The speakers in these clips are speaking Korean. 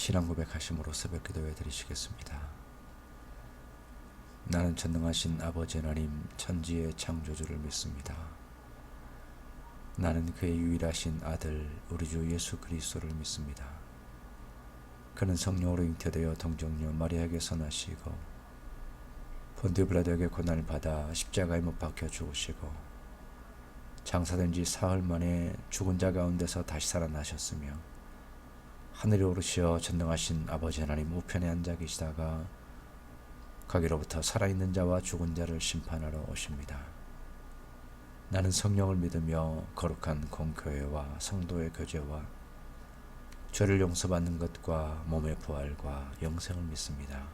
신앙 고백하심으로 새벽 기도해 드리시겠습니다. 나는 전능하신 아버지 하나님 천지의 창조주를 믿습니다. 나는 그의 유일하신 아들 우리 주 예수 그리스도를 믿습니다. 그는 성령으로 잉태되어 동정녀 마리아에게서 나시고 본디오 빌라도에게 고난을 받아 십자가에 못 박혀 죽으시고 장사된 지 사흘 만에 죽은 자 가운데서 다시 살아나셨으며 하늘에 오르시어 전능하신 아버지 하나님 우편에 앉아 계시다가 거기로부터 살아있는 자와 죽은 자를 심판하러 오십니다. 나는 성령을 믿으며 거룩한 공교회와 성도의 교제와 죄를 용서받는 것과 몸의 부활과 영생을 믿습니다.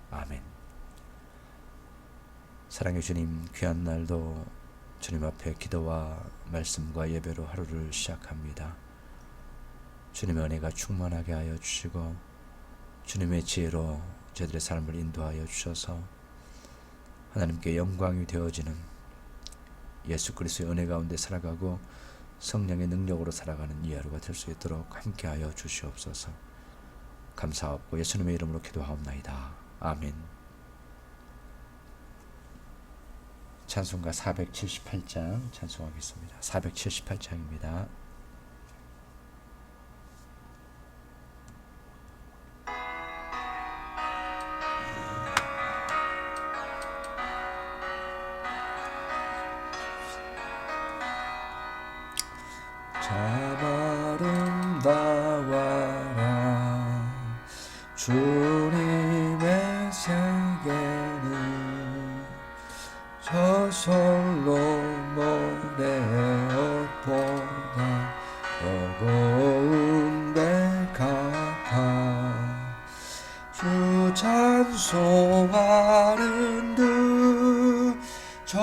아멘. 사랑의 주님, 귀한 날도 주님 앞에 기도와 말씀과 예배로 하루를 시작합니다. 주님의 은혜가 충만하게 하여 주시고 주님의 지혜로 저희들의 삶을 인도하여 주셔서 하나님께 영광이 되어지는 예수 그리스도의 은혜 가운데 살아가고 성령의 능력으로 살아가는 이 하루가 될 수 있도록 함께하여 주시옵소서. 감사하고 예수님의 이름으로 기도하옵나이다. 아멘. 찬송가 478장 찬송하겠습니다. 478장입니다. 참 아름다워라 주님의 세계는 저솔로몬의 옷보다 더 고운 데 같아 주 찬송하는 듯 저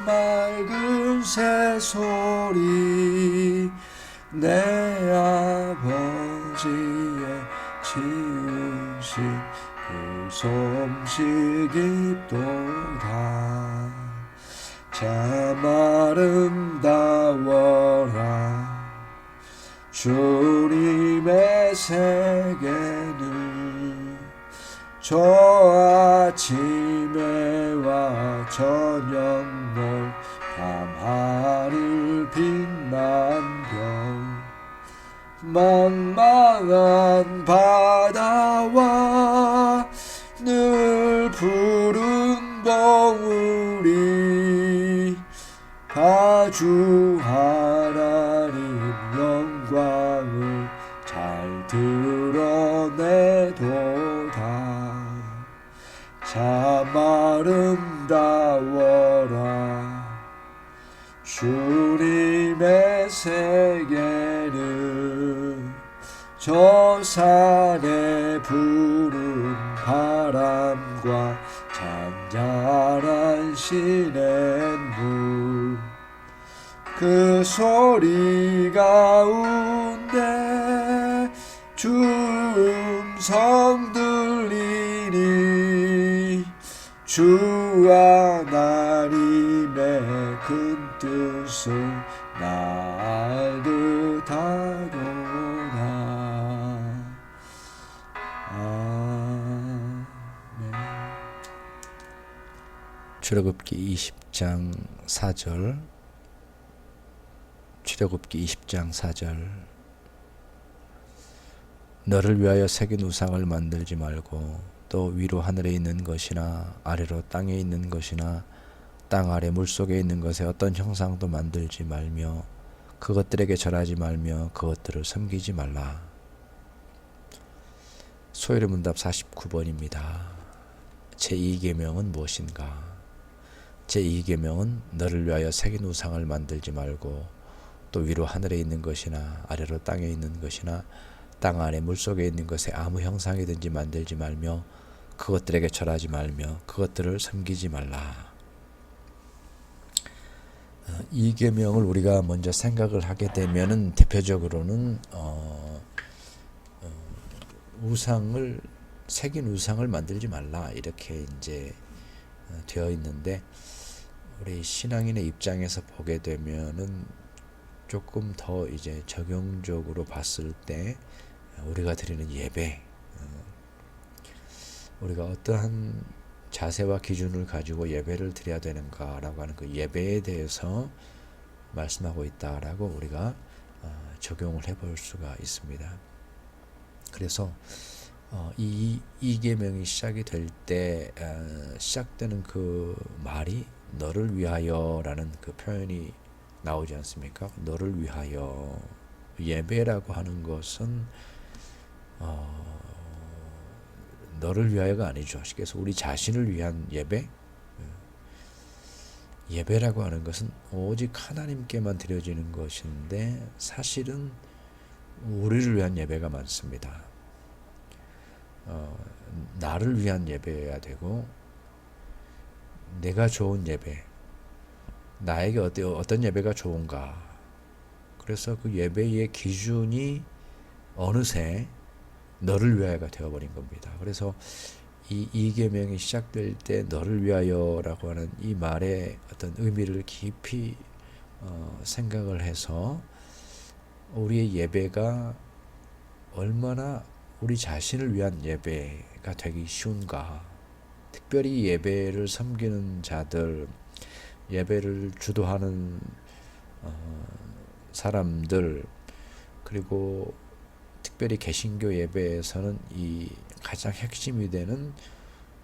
맑은 새소리 내 아버지의 지으신 그 솜씨 깊도다 참 아름다워라 주님의 세계는 저 아침에와 저녁물 밤하늘 빛난 별 망망한 바다와 늘 푸른 봉우리 다 주 하나님 영광을 잘 드러내도다 참 아름다워라 주님의 세계는 저 산에 부는 바람과 잔잔한 시냇물 그 소리 가운데 주 음성 들리니 주 하나님의 큰 뜻을 날 듯하도다. 아멘. 출애굽기 20장 4절 출애굽기 20장 4절 너를 위하여 새긴 우상을 만들지 말고 또 위로 하늘에 있는 것이나 아래로 땅에 있는 것이나 땅 아래 물속에 있는 것에 어떤 형상도 만들지 말며 그것들에게 절하지 말며 그것들을 섬기지 말라. 소요리 문답 49번입니다. 제2계명은 무엇인가? 제2계명은 너를 위하여 새긴 우상을 만들지 말고 또 위로 하늘에 있는 것이나 아래로 땅에 있는 것이나 땅 아래 물속에 있는 것에 아무 형상이든지 만들지 말며 그것들에게 절하지 말며 그것들을 섬기지 말라. 이 계명을 우리가 먼저 생각을 하게 되면은 대표적으로는 우상을 새긴 우상을 만들지 말라 이렇게 이제 되어 있는데 우리 신앙인의 입장에서 보게 되면은 조금 더 이제 적용적으로 봤을 때 우리가 드리는 예배, 우리가 어떠한 자세와 기준을 가지고 예배를 드려야 되는가라고 하는 그 예배에 대해서 말씀하고 있다라고 우리가 적용을 해볼 수가 있습니다. 그래서 이 계명이 시작이 될 때 시작되는 그 말이 너를 위하여라는 그 표현이 나오지 않습니까? 너를 위하여. 예배라고 하는 것은 너를 위하여가 아니죠. 그래서 우리 자신을 위한 예배. 예배라고 하는 것은 오직 하나님께만 드려지는 것인데 사실은 우리를 위한 예배가 많습니다. 나를 위한 예배여야 되고, 내가 좋은 예배, 나에게 어떤 예배가 좋은가. 그래서 그 예배의 기준이 어느새 너를 위하여가 되어버린 겁니다. 그래서 이 계명이 시작될 때 너를 위하여라고 하는 이 말의 어떤 의미를 깊이 생각을 해서 우리의 예배가 얼마나 우리 자신을 위한 예배가 되기 쉬운가. 특별히 예배를 섬기는 자들, 예배를 주도하는 사람들, 그리고 특별히 개신교 예배에서는 이 가장 핵심이 되는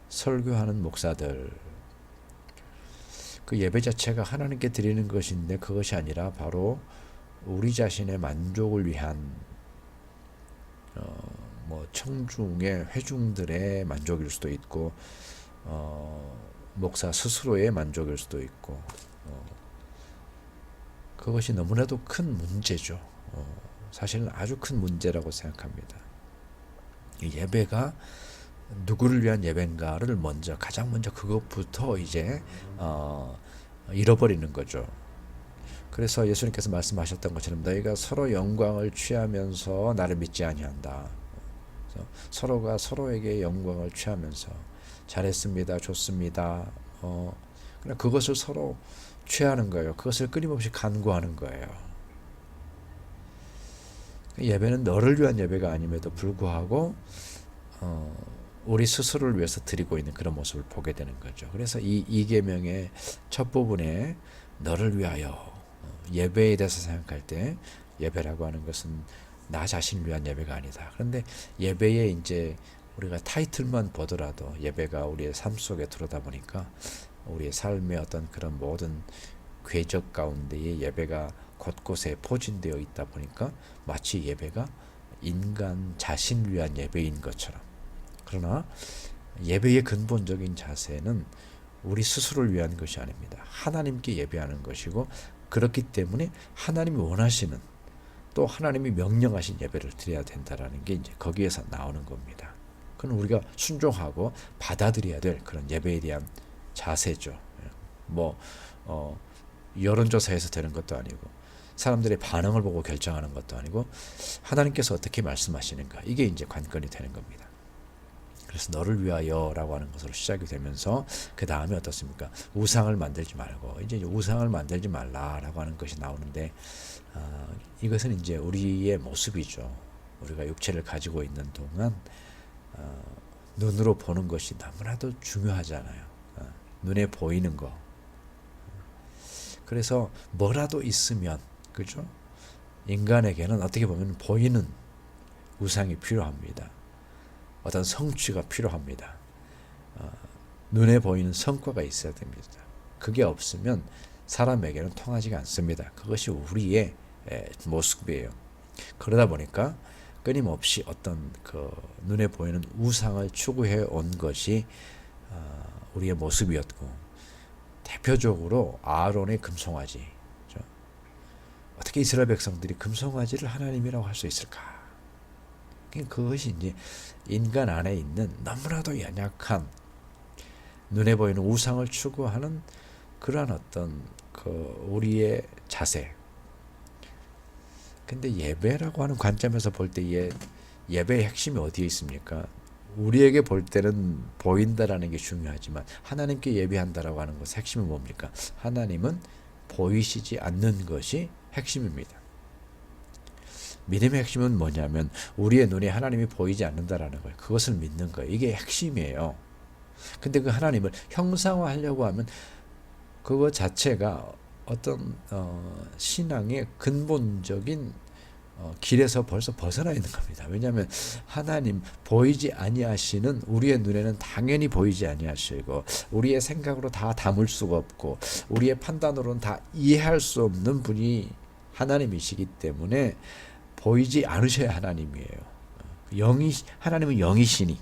설교하는 목사들, 그 예배 자체가 하나님께 드리는 것인데 그것이 아니라 바로 우리 자신의 만족을 위한 청중의 회중들의 만족일 수도 있고 목사 스스로의 만족일 수도 있고 그것이 너무나도 큰 문제죠. 사실은 아주 큰 문제라고 생각합니다. 이 예배가 누구를 위한 예배인가를 가장 먼저 그것부터 이제 잃어버리는 거죠. 그래서 예수님께서 말씀하셨던 것처럼 너희가 서로 영광을 취하면서 나를 믿지 아니한다. 서로가 서로에게 영광을 취하면서 잘했습니다, 좋습니다. 그냥 그것을 서로 취하는 거예요. 그것을 끊임없이 간구하는 거예요. 예배는 너를 위한 예배가 아님에도 불구하고 우리 스스로를 위해서 드리고 있는 그런 모습을 보게 되는 거죠. 그래서 이 계명의 첫 부분에 너를 위하여 예배에 대해서 생각할 때 예배라고 하는 것은 나 자신을 위한 예배가 아니다. 그런데 예배에 이제 우리가 타이틀만 보더라도 예배가 우리의 삶 속에 들어오다 보니까 우리의 삶의 어떤 그런 모든 궤적 가운데에 예배가 곳곳에 포진되어 있다 보니까 마치 예배가 인간 자신을 위한 예배인 것처럼. 그러나 예배의 근본적인 자세는 우리 스스로를 위한 것이 아닙니다. 하나님께 예배하는 것이고, 그렇기 때문에 하나님이 원하시는, 또 하나님이 명령하신 예배를 드려야 된다라는 게 이제 거기에서 나오는 겁니다. 그건 우리가 순종하고 받아들여야 될 그런 예배에 대한 자세죠. 여론조사에서 되는 것도 아니고, 사람들의 반응을 보고 결정하는 것도 아니고, 하나님께서 어떻게 말씀하시는가, 이게 이제 관건이 되는 겁니다. 그래서 너를 위하여라고 하는 것으로 시작이 되면서 그 다음에 어떻습니까? 우상을 만들지 말고, 이제 우상을 만들지 말라라고 하는 것이 나오는데, 이것은 이제 우리의 모습이죠. 우리가 육체를 가지고 있는 동안 눈으로 보는 것이 너무나도 중요하잖아요. 눈에 보이는 거. 그래서 뭐라도 있으면, 그죠? 인간에게는 어떻게 보면 보이는 우상이 필요합니다. 어떤 성취가 필요합니다. 눈에 보이는 성과가 있어야 됩니다. 그게 없으면 사람에게는 통하지가 않습니다. 그것이 우리의 모습이에요. 그러다 보니까 끊임없이 어떤 그 눈에 보이는 우상을 추구해 온 것이 우리의 모습이었고, 대표적으로 아론의 금송아지. 어떻게 이스라엘 백성들이 금송아지를 하나님이라고 할 수 있을까? 그것이 이제 인간 안에 있는 너무나도 연약한 눈에 보이는 우상을 추구하는 그러한 어떤 그 우리의 자세. 근데 예배라고 하는 관점에서 볼 때 예배의 핵심이 어디에 있습니까? 우리에게 볼 때는 보인다라는 게 중요하지만 하나님께 예배한다라고 하는 것의 핵심은 뭡니까? 하나님은 보이시지 않는 것이 핵심입니다. 믿음의 핵심은 뭐냐면 우리의 눈에 하나님이 보이지 않는다라는 거예요. 그것을 믿는 거예요. 이게 핵심이에요. 근데 그 하나님을 형상화하려고 하면 그거 자체가 어떤 신앙의 근본적인 길에서 벌써 벗어나 있는 겁니다. 왜냐하면 하나님 보이지 아니하시는 우리의 눈에는 당연히 보이지 아니하시고 우리의 생각으로 다 담을 수가 없고 우리의 판단으로는 다 이해할 수 없는 분이 하나님이시기 때문에 보이지 않으셔야 하나님이에요. 하나님은 영이시니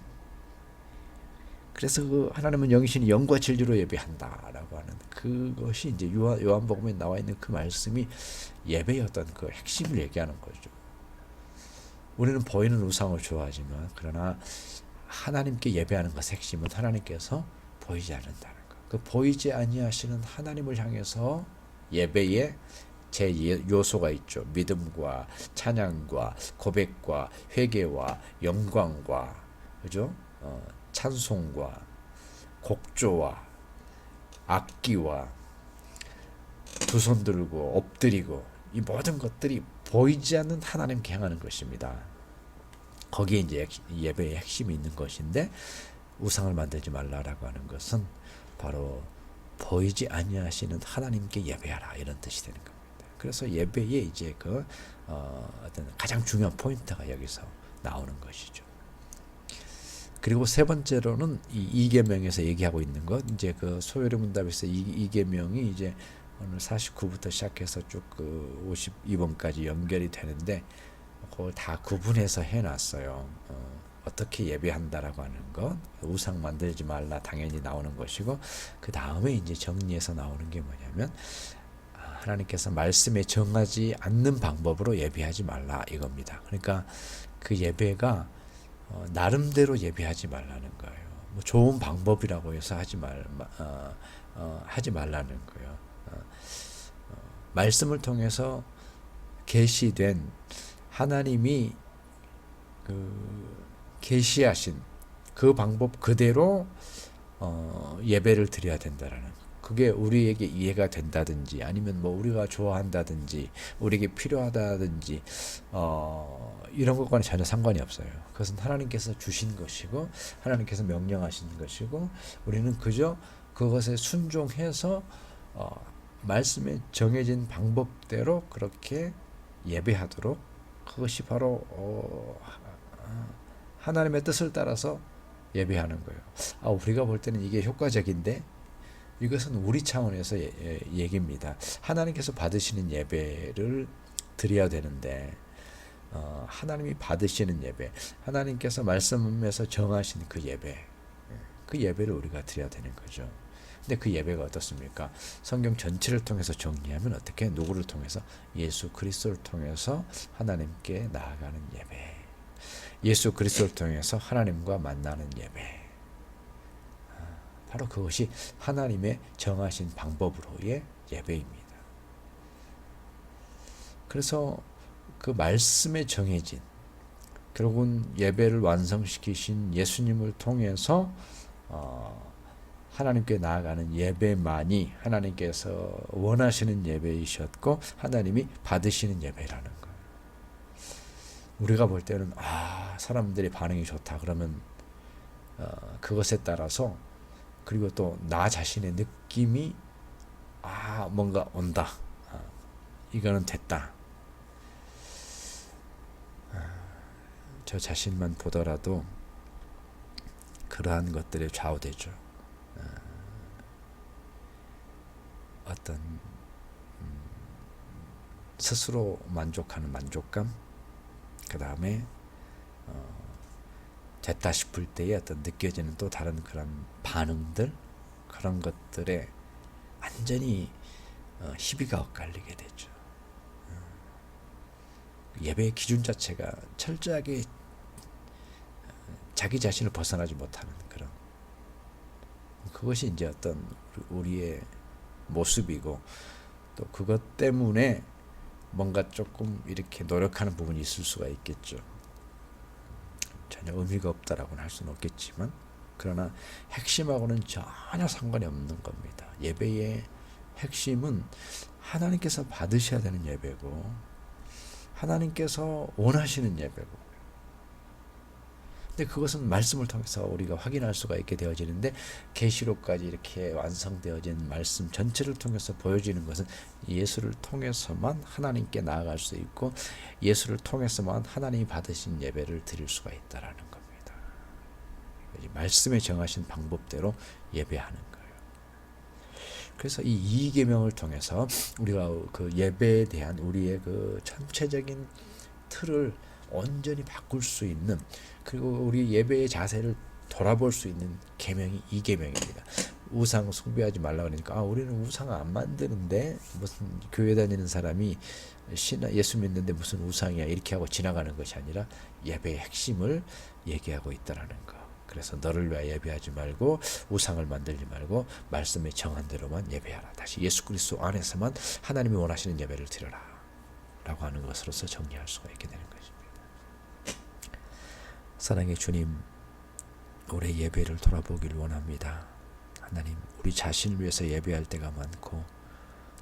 그래서 그 하나님은 영이시니 영과 진리로 예배한다라고 하는 그것이 이제 요한복음에 나와 있는 그 말씀이 예배의 어떤 그 핵심을 얘기하는 거죠. 우리는 보이는 우상을 좋아하지만 그러나 하나님께 예배하는 것의 핵심은 하나님께서 보이지 않는다는 것. 그 보이지 아니하시는 하나님을 향해서 예배의 제 요소가 있죠. 믿음과 찬양과 고백과 회개와 영광과 그죠? 찬송과 곡조와 악기와 두 손 들고 엎드리고 이 모든 것들이 보이지 않는 하나님께 향하는 것입니다. 거기에 이제 예배의 핵심이 있는 것인데 우상을 만들지 말라라고 하는 것은 바로 보이지 아니하시는 하나님께 예배하라 이런 뜻이 되는 겁니다. 그래서 예배의 이제 그 어떤 가장 중요한 포인트가 여기서 나오는 것이죠. 그리고 세 번째로는 이 이계명에서 얘기하고 있는 것 이제 그 소요리 문답에서 이계명이 이제 오늘 49부터 시작해서 쭉 그 52번까지 연결이 되는데 그걸 다 구분해서 해놨어요. 어떻게 예배한다라고 하는 것, 우상 만들지 말라 당연히 나오는 것이고 그 다음에 이제 정리해서 나오는 게 뭐냐면 하나님께서 말씀에 정하지 않는 방법으로 예배하지 말라 이겁니다. 그러니까 그 예배가 나름대로 예배하지 말라는 거예요. 뭐 좋은 방법이라고 해서 하지 말라는 거예요. 말씀을 통해서 계시된 하나님이 그 계시하신 그 방법 그대로 예배를 드려야 된다라는 그게 우리에게 이해가 된다든지 아니면 뭐 우리가 좋아한다든지 우리에게 필요하다든지 이런 것과는 전혀 상관이 없어요. 그것은 하나님께서 주신 것이고 하나님께서 명령하신 것이고 우리는 그저 그것에 순종해서 말씀에 정해진 방법대로 그렇게 예배하도록 그것이 바로 하나님의 뜻을 따라서 예배하는 거예요. 우리가 볼 때는 이게 효과적인데 이것은 우리 차원에서 얘기입니다. 하나님께서 받으시는 예배를 드려야 되는데 하나님이 받으시는 예배, 하나님께서 말씀에서 정하신 그 예배, 그 예배를 우리가 드려야 되는 거죠. 근데 그 예배가 어떻습니까? 성경 전체를 통해서 정리하면 어떻게 누구를 통해서 예수 그리스도를 통해서 하나님께 나아가는 예배, 예수 그리스도를 통해서 하나님과 만나는 예배. 바로 그것이 하나님의 정하신 방법으로의 예배입니다. 그래서 그 말씀에 정해진 결국은 예배를 완성시키신 예수님을 통해서 하나님께 나아가는 예배만이 하나님께서 원하시는 예배이셨고 하나님이 받으시는 예배라는 거예요. 우리가 볼 때는 사람들의 반응이 좋다 그러면 그것에 따라서 그리고 또 나 자신의 느낌이 뭔가 온다. 이거는 됐다. 저 자신만 보더라도 그러한 것들에 좌우되죠. 어떤 스스로 만족하는 만족감, 그 다음에 됐다 싶을 때에 어떤 느껴지는 또 다른 그런 반응들, 그런 것들에 완전히 희비가 엇갈리게 되죠. 예배의 기준 자체가 철저하게 자기 자신을 벗어나지 못하는 그런, 그것이 이제 어떤 우리의 모습이고 또 그것 때문에 뭔가 조금 이렇게 노력하는 부분이 있을 수가 있겠죠. 전혀 의미가 없다라고는 할 수는 없겠지만 그러나 핵심하고는 전혀 상관이 없는 겁니다. 예배의 핵심은 하나님께서 받으셔야 되는 예배고 하나님께서 원하시는 예배고, 근데 그것은 말씀을 통해서 우리가 확인할 수가 있게 되어지는데, 계시록까지 이렇게 완성되어진 말씀 전체를 통해서 보여지는 것은 예수를 통해서만 하나님께 나아갈 수 있고, 예수를 통해서만 하나님이 받으신 예배를 드릴 수가 있다라는 겁니다. 말씀에 정하신 방법대로 예배하는 거예요. 그래서 이 이계명을 통해서 우리가 그 예배에 대한 우리의 그 전체적인 틀을 온전히 바꿀 수 있는, 그리고 우리 예배의 자세를 돌아볼 수 있는 계명이 이 계명입니다. 우상 숭배하지 말라 그러니까 우리는 우상 안 만드는데, 무슨 교회 다니는 사람이 예수 믿는데 무슨 우상이야 이렇게 하고 지나가는 것이 아니라 예배의 핵심을 얘기하고 있다라는 거. 그래서 너를 위하여 예배하지 말고 우상을 만들지 말고 말씀에 정한 대로만 예배하라. 다시 예수 그리스도 안에서만 하나님이 원하시는 예배를 드려라 라고 하는 것으로서 정리할 수가 있게 되는 것입니다. 사랑의 주님, 올해 예배를 돌아보길 원합니다. 하나님, 우리 자신을 위해서 예배할 때가 많고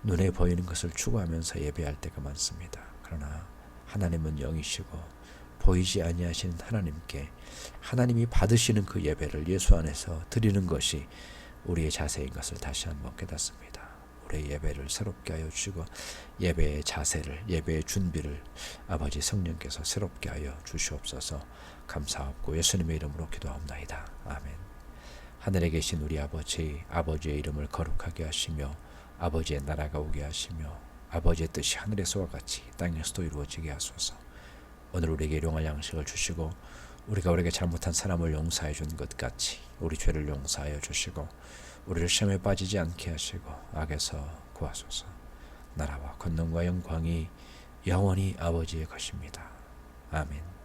눈에 보이는 것을 추구하면서 예배할 때가 많습니다. 그러나 하나님은 영이시고 보이지 아니하시는 하나님께 하나님이 받으시는 그 예배를 예수 안에서 드리는 것이 우리의 자세인 것을 다시 한번 깨닫습니다. 우리의 예배를 새롭게 하여 주시고 예배의 자세를, 예배의 준비를 아버지 성령께서 새롭게 하여 주시옵소서. 감사하고 예수님의 이름으로 기도합나이다. 아멘. 하늘에 계신 우리 아버지, 아버지의 이름을 거룩하게 하시며 아버지의 나라가 오게 하시며 아버지의 뜻이 하늘에서와 같이 땅에서도 이루어지게 하소서. 오늘 우리에게 일용할 양식을 주시고 우리가 우리에게 잘못한 사람을 용서해 준 것 같이 우리 죄를 용서하여 주시고 우리를 시험에 빠지지 않게 하시고 악에서 구하소서. 나라와 권능과 영광이 영원히 아버지의 것입니다. 아멘.